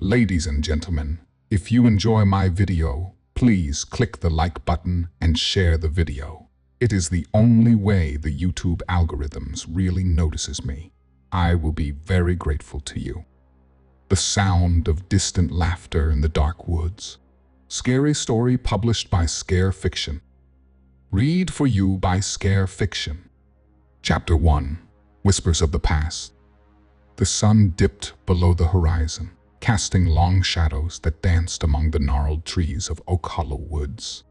Ladies and gentlemen, if you enjoy my video, please click the like button and share the video. It is the only way the YouTube algorithms really notices me. I will be very grateful to you. The sound of distant laughter in the dark woods. Scary story published by Scare Fiction. Read for you by Scare Fiction. Chapter 1. Whispers of the Past. The sun dipped below the horizon, casting long shadows that danced among the gnarled trees of Oak Hollow Woods.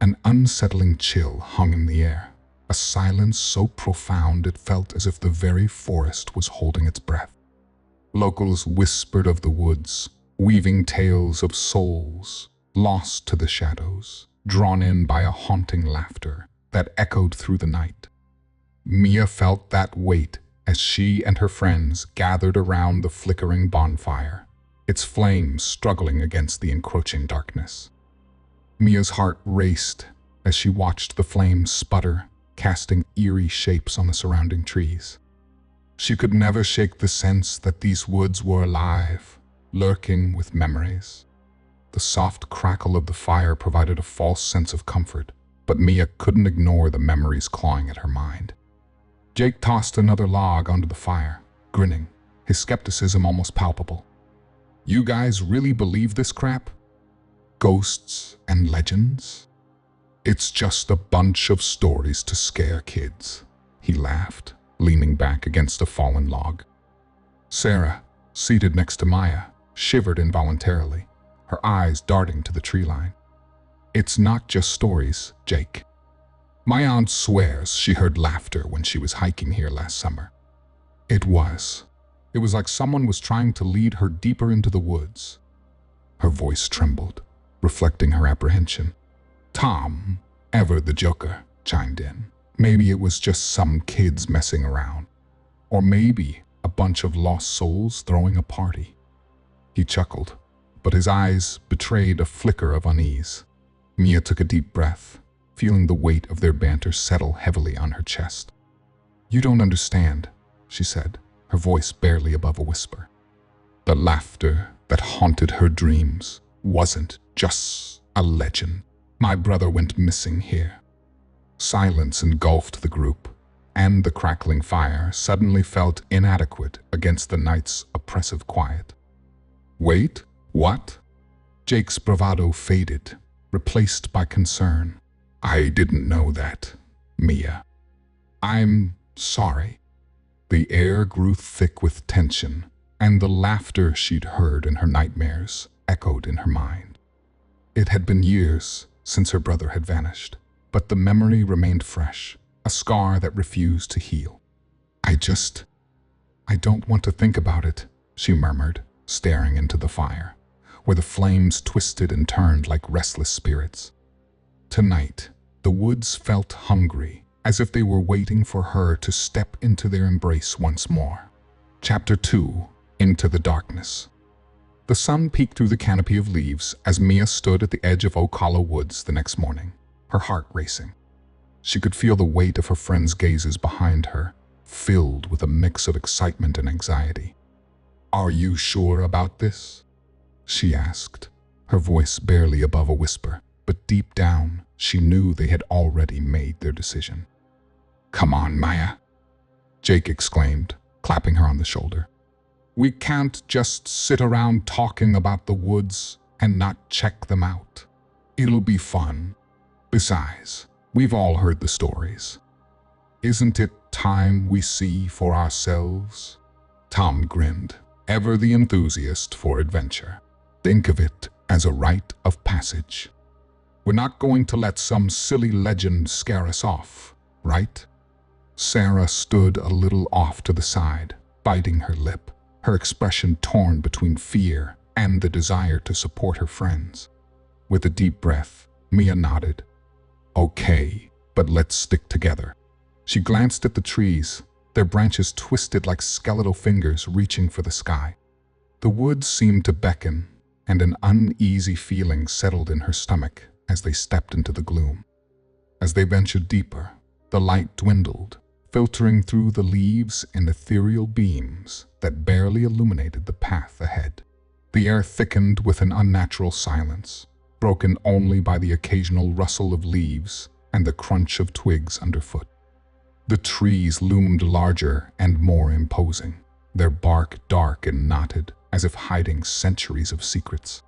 An unsettling chill hung in the air, a silence so profound it felt as if the very forest was holding its breath. Locals whispered of the woods, weaving tales of souls lost to the shadows, drawn in by a haunting laughter that echoed through the night. Mia felt that weight as she and her friends gathered around the flickering bonfire, its flames struggling against the encroaching darkness. Mia's heart raced as she watched the flames sputter, casting eerie shapes on the surrounding trees. She could never shake the sense that these woods were alive, lurking with memories. The soft crackle of the fire provided a false sense of comfort, but Mia couldn't ignore the memories clawing at her mind. Jake tossed another log onto the fire, grinning, his skepticism almost palpable. "You guys really believe this crap? Ghosts and legends? It's just a bunch of stories to scare kids," he laughed, leaning back against a fallen log. Sarah, seated next to Maya, shivered involuntarily, her eyes darting to the tree line. "It's not just stories, Jake. My aunt swears she heard laughter when she was hiking here last summer. It was like someone was trying to lead her deeper into the woods." Her voice trembled, reflecting her apprehension. Tom, ever the joker, chimed in. "Maybe it was just some kids messing around. Or maybe a bunch of lost souls throwing a party." He chuckled, but his eyes betrayed a flicker of unease. Mia took a deep breath, feeling the weight of their banter settle heavily on her chest. "You don't understand," she said, her voice barely above a whisper. The laughter that haunted her dreams wasn't just a legend. My brother went missing here. Silence engulfed the group, and the crackling fire suddenly felt inadequate against the night's oppressive quiet. "Wait, what?" Jake's bravado faded, replaced by concern. "I didn't know that, Mia. I'm sorry." The air grew thick with tension, and the laughter she'd heard in her nightmares echoed in her mind. It had been years since her brother had vanished, but the memory remained fresh, a scar that refused to heal. I don't want to think about it," she murmured, staring into the fire, where the flames twisted and turned like restless spirits. Tonight, the woods felt hungry, as if they were waiting for her to step into their embrace once more. Chapter 2. Into the Darkness. The sun peeked through the canopy of leaves as Mia stood at the edge of Oak Hollow Woods the next morning, her heart racing. She could feel the weight of her friends' gazes behind her, filled with a mix of excitement and anxiety. "Are you sure about this?" she asked, her voice barely above a whisper, but deep down, she knew they had already made their decision. "Come on, Maya," Jake exclaimed, clapping her on the shoulder. "We can't just sit around talking about the woods and not check them out. It'll be fun. Besides, we've all heard the stories. Isn't it time we see for ourselves?" Tom grinned, ever the enthusiast for adventure. "Think of it as a rite of passage. We're not going to let some silly legend scare us off, right?" Sarah stood a little off to the side, biting her lip, her expression torn between fear and the desire to support her friends. With a deep breath, Mia nodded. "Okay, but let's stick together." She glanced at the trees, their branches twisted like skeletal fingers reaching for the sky. The woods seemed to beckon, and an uneasy feeling settled in her stomach as they stepped into the gloom. As they ventured deeper, the light dwindled, filtering through the leaves in ethereal beams that barely illuminated the path ahead. The The air thickened with an unnatural silence, broken only by the occasional rustle of leaves and the crunch of twigs underfoot. The trees loomed larger and more imposing, their bark dark and knotted, as if hiding centuries of secrets.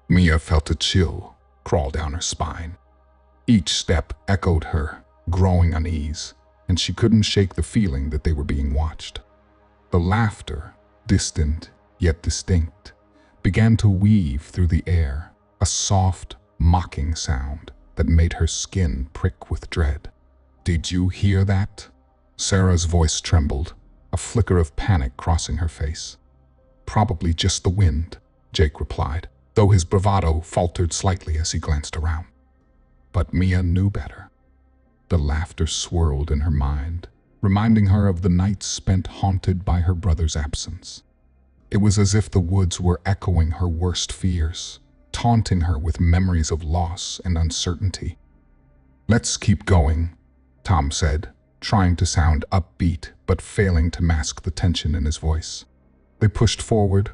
Mia felt a chill crawl down her spine. Each step echoed her growing unease, and she couldn't shake the feeling that they were being watched. The laughter, distant yet distinct, began to weave through the air, a soft, mocking sound that made her skin prick with dread. "Did you hear that?" Sarah's voice trembled, a flicker of panic crossing her face. "Probably just the wind," Jake replied, though his bravado faltered slightly as he glanced around. But Mia knew better. The laughter swirled in her mind, reminding her of the nights spent haunted by her brother's absence. It was as if the woods were echoing her worst fears, taunting her with memories of loss and uncertainty. "Let's keep going," Tom said, trying to sound upbeat but failing to mask the tension in his voice. They pushed forward,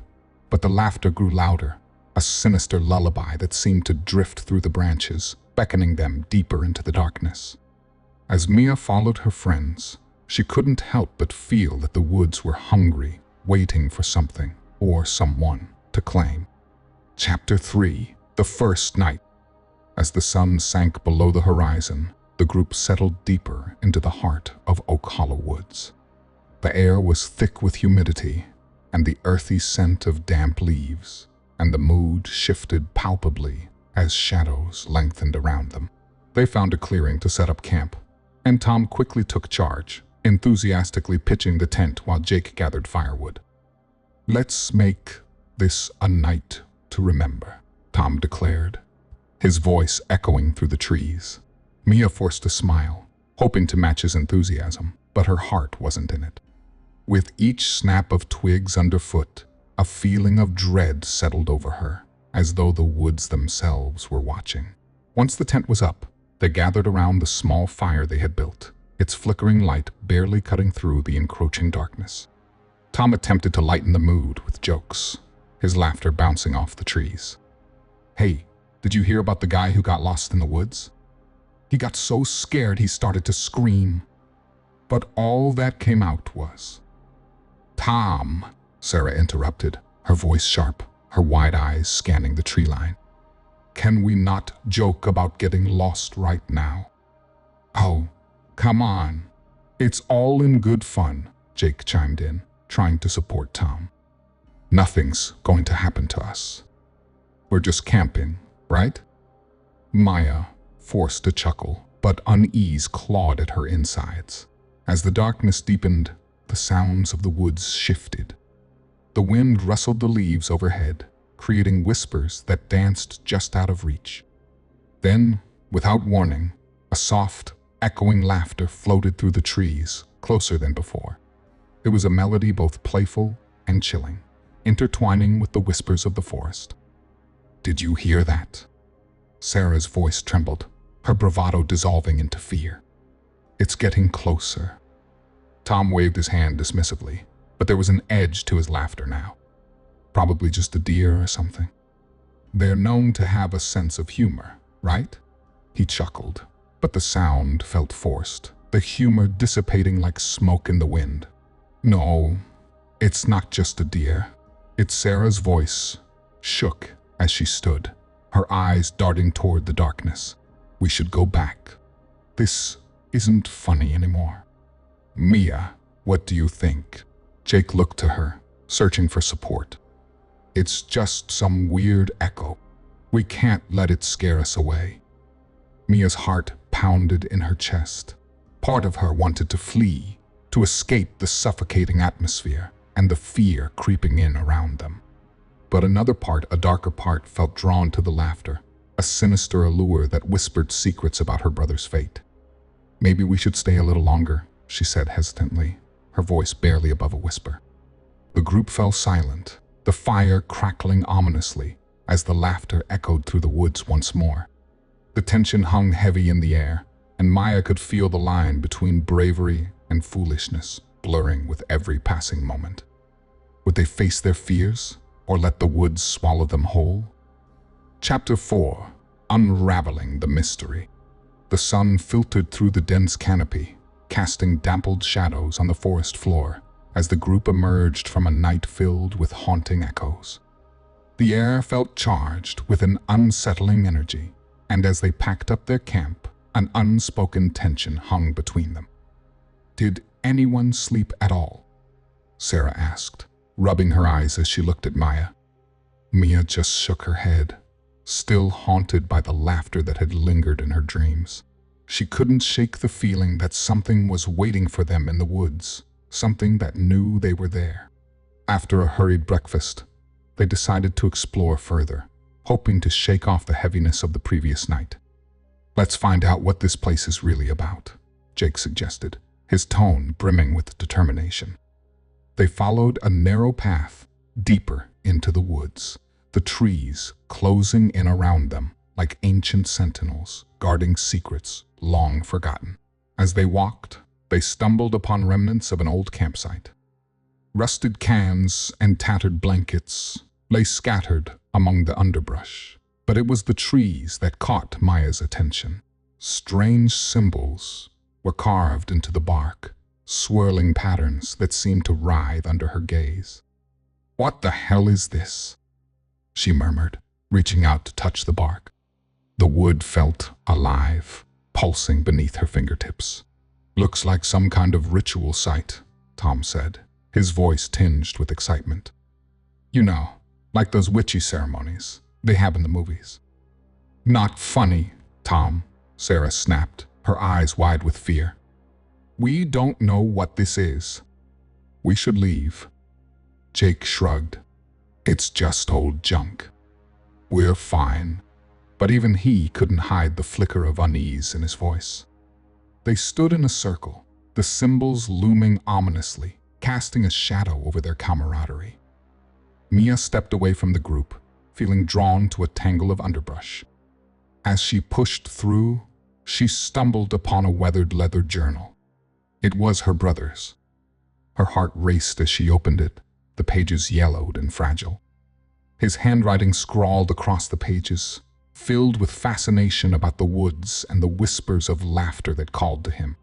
but the laughter grew louder, a sinister lullaby that seemed to drift through the branches, beckoning them deeper into the darkness. As Mia followed her friends, she couldn't help but feel that the woods were hungry, waiting for something or someone to claim. Chapter 3: The First Night. As the sun sank below the horizon, the group settled deeper into the heart of Oak Hollow Woods. The air was thick with humidity and the earthy scent of damp leaves, and the mood shifted palpably as shadows lengthened around them. They found a clearing to set up camp, and Tom quickly took charge, enthusiastically pitching the tent while Jake gathered firewood. "Let's make this a night to remember," Tom declared, his voice echoing through the trees. Mia forced a smile, hoping to match his enthusiasm, but her heart wasn't in it. With each snap of twigs underfoot, a feeling of dread settled over her, as though the woods themselves were watching. Once the tent was up, they gathered around the small fire they had built, its flickering light barely cutting through the encroaching darkness. Tom attempted to lighten the mood with jokes, his laughter bouncing off the trees. "Hey, did you hear about the guy who got lost in the woods? He got so scared he started to scream." But all that came out was, "Tom," Sarah interrupted, her voice sharp, her wide eyes scanning the tree line. "Can we not joke about getting lost right now?" "Oh, come on. It's all in good fun," Jake chimed in, trying to support Tom. "Nothing's going to happen to us. We're just camping, right?" Maya forced a chuckle, but unease clawed at her insides. As the darkness deepened, the sounds of the woods shifted. The wind rustled the leaves overhead, creating whispers that danced just out of reach. Then, without warning, a soft, echoing laughter floated through the trees, closer than before. It was a melody both playful and chilling, intertwining with the whispers of the forest. "Did you hear that?" Sarah's voice trembled, her bravado dissolving into fear. "It's getting closer." Tom waved his hand dismissively, but there was an edge to his laughter now. "Probably just a deer or something. They're known to have a sense of humor, right?" He chuckled, but the sound felt forced, the humor dissipating like smoke in the wind. "No, it's not just a deer." It's Sarah's voice shook as she stood, her eyes darting toward the darkness. "We should go back. This isn't funny anymore." "Mia, what do you think?" Jake looked to her, searching for support. "It's just some weird echo. We can't let it scare us away." Mia's heart pounded in her chest. Part of her wanted to flee, to escape the suffocating atmosphere and the fear creeping in around them. But another part, a darker part, felt drawn to the laughter, a sinister allure that whispered secrets about her brother's fate. "Maybe we should stay a little longer," she said hesitantly, her voice barely above a whisper. The group fell silent, the fire crackling ominously as the laughter echoed through the woods once more. The tension hung heavy in the air, and Maya could feel the line between bravery and foolishness blurring with every passing moment. Would they face their fears, or let the woods swallow them whole? Chapter 4. Unraveling the Mystery. The sun filtered through the dense canopy, casting dappled shadows on the forest floor as the group emerged from a night filled with haunting echoes. The air felt charged with an unsettling energy, and as they packed up their camp, an unspoken tension hung between them. "Did anyone sleep at all?" Sarah asked, rubbing her eyes as she looked at Maya. Mia just shook her head, still haunted by the laughter that had lingered in her dreams. She couldn't shake the feeling that something was waiting for them in the woods, something that knew they were there. After a hurried breakfast, they decided to explore further, hoping to shake off the heaviness of the previous night. "Let's find out what this place is really about," Jake suggested, his tone brimming with determination. They followed a narrow path deeper into the woods, the trees closing in around them like ancient sentinels guarding secrets long forgotten. As they walked, they stumbled upon remnants of an old campsite. Rusted cans and tattered blankets lay scattered among the underbrush, but it was the trees that caught Maya's attention. Strange symbols were carved into the bark, swirling patterns that seemed to writhe under her gaze. "What the hell is this?" she murmured, reaching out to touch the bark. The wood felt alive, pulsing beneath her fingertips. "Looks like some kind of ritual site," Tom said, his voice tinged with excitement. "You know, like those witchy ceremonies they have in the movies." "Not funny, Tom," Sarah snapped, her eyes wide with fear. "We don't know what this is. We should leave." Jake shrugged. "It's just old junk. We're fine." But even he couldn't hide the flicker of unease in his voice. They stood in a circle, the symbols looming ominously, casting a shadow over their camaraderie. Mia stepped away from the group, feeling drawn to a tangle of underbrush. As she pushed through, she stumbled upon a weathered leather journal. It was her brother's. Her heart raced as she opened it, the pages yellowed and fragile. His handwriting scrawled across the pages, filled with fascination about the woods and the whispers of laughter that called to him.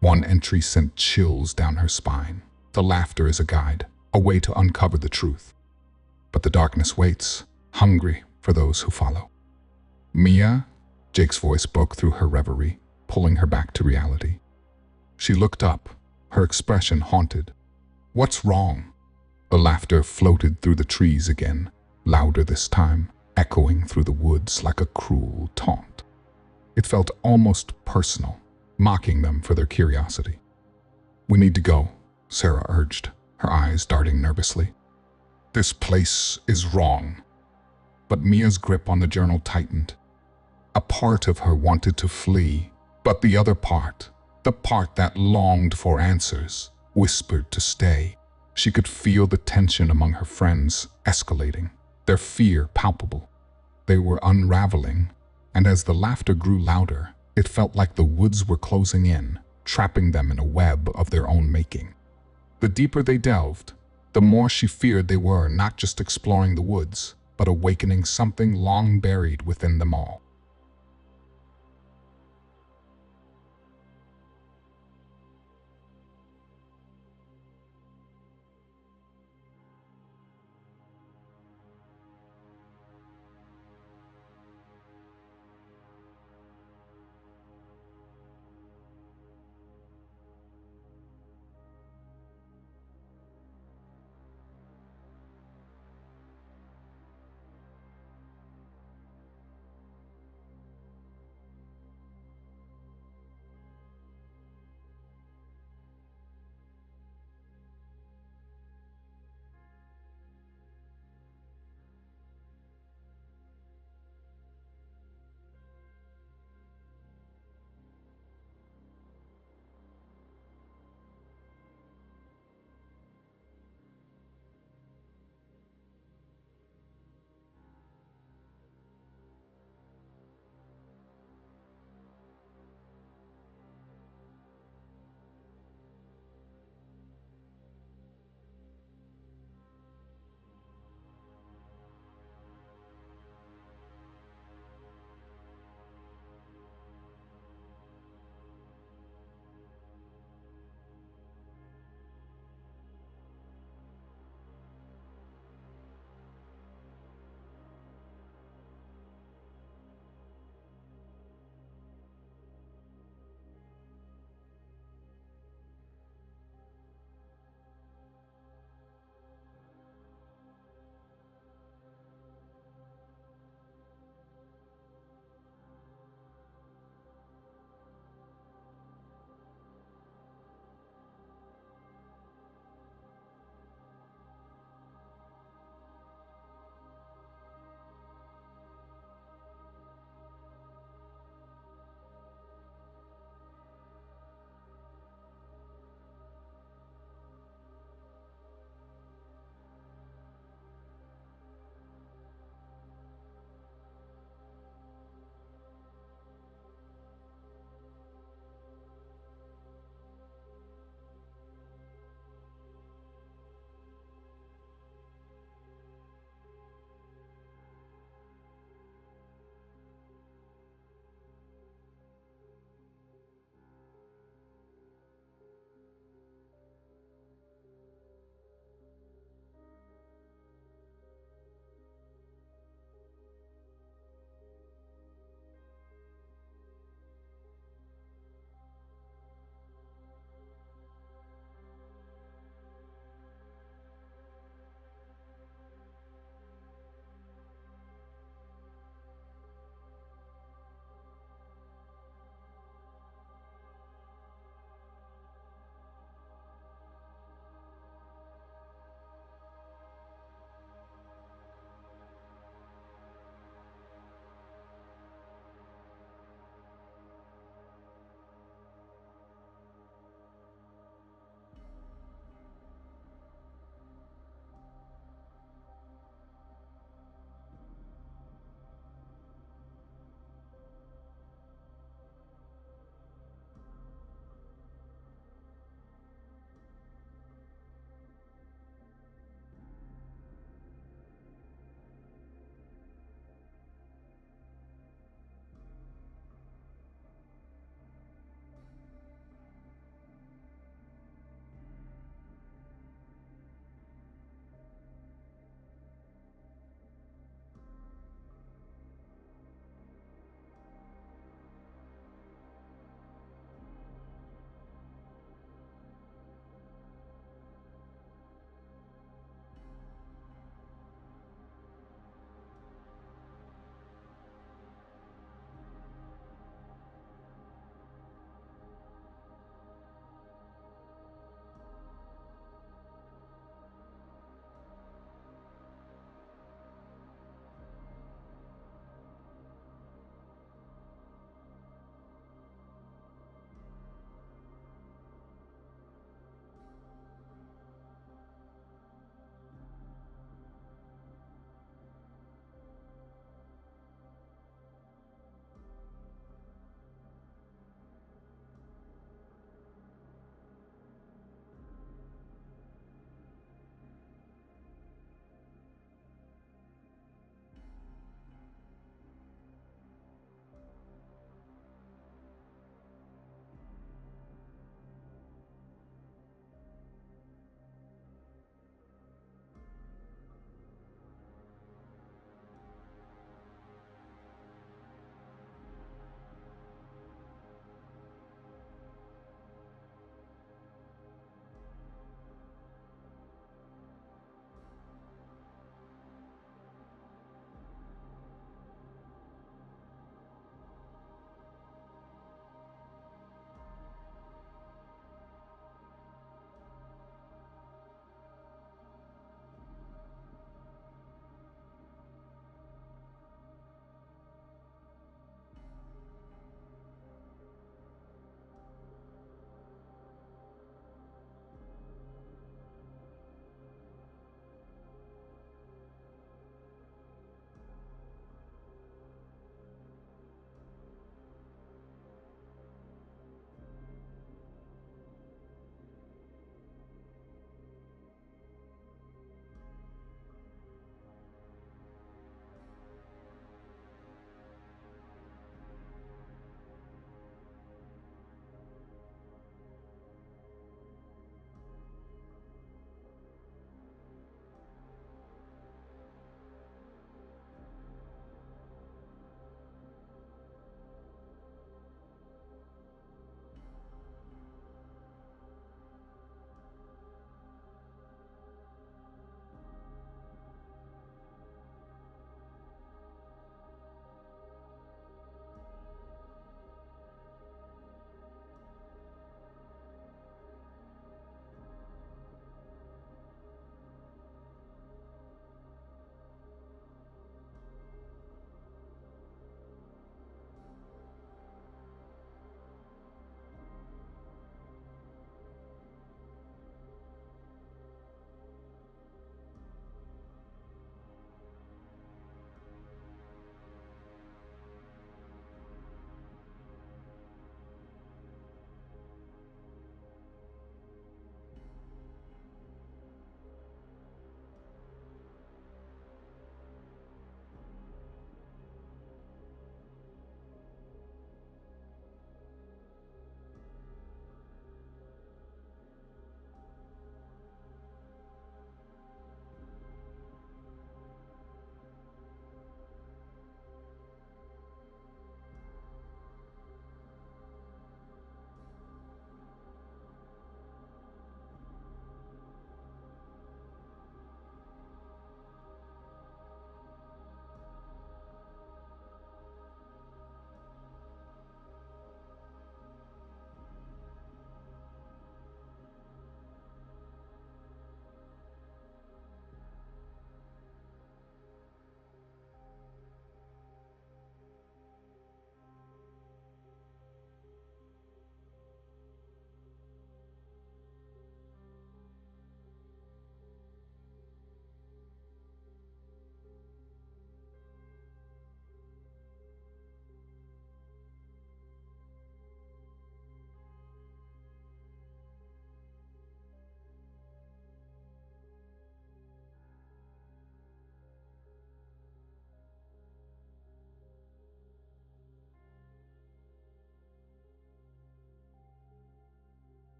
One entry sent chills down her spine. The laughter is a guide, a way to uncover the truth. But the darkness waits, hungry for those who follow. "Mia?" Jake's voice broke through her reverie, pulling her back to reality. She looked up, her expression haunted. "What's wrong?" The laughter floated through the trees again, louder this time, echoing through the woods like a cruel taunt. It felt almost personal, mocking them for their curiosity. "We need to go," Sarah urged, her eyes darting nervously. "This place is wrong." But Mia's grip on the journal tightened. A part of her wanted to flee, but the other part, the part that longed for answers, whispered to stay. She could feel the tension among her friends escalating, their fear palpable. They were unraveling, and as the laughter grew louder, it felt like the woods were closing in, trapping them in a web of their own making. The deeper they delved, the more she feared they were not just exploring the woods, but awakening something long buried within them all.